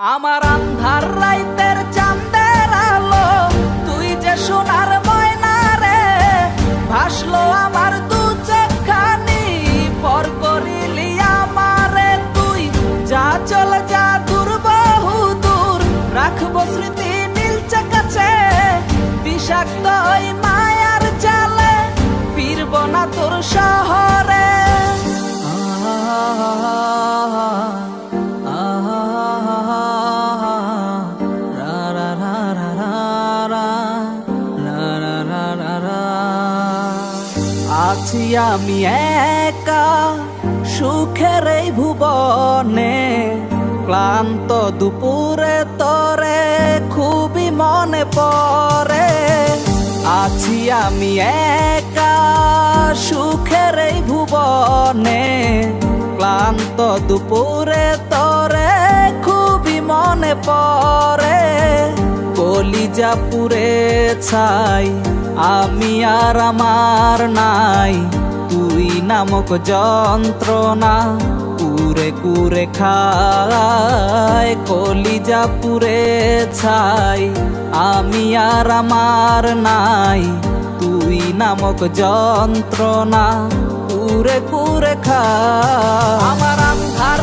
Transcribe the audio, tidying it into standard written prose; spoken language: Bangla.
আমার আন্ধার রাইতের চাঁদের আলো, তুই যে সোনার ময়না রে, ভাসলো আমার দু চোখখানি, পর করিলি আমারে তুই। যা চলে যা দূর বহু দূর, রাখবো স্মৃতি নীলচে কাছে, বিষাক্ত ওই মায়ার জালে ফিরব না তোর শহরে। আছি আমি একা সুখের এই ভুবনে, ক্লান্ত দুপুরে তোরে খুবই মনে পড়ে। আছি আমি একা সুখের এই ভুবনে, ক্লান্ত দুপুরে তোরে খুবই মনে পড়ে। কলিজা পুড়ে ছাই আমি আর আমার নাই, তুই নামক যন্ত্রণা কুরে কুরে খায়। কলিজা পুড়ে ছাই আমি আর আমার নাই, তুই নামক যন্ত্রণা কুরে কুরে খায়। আমার আন্ধার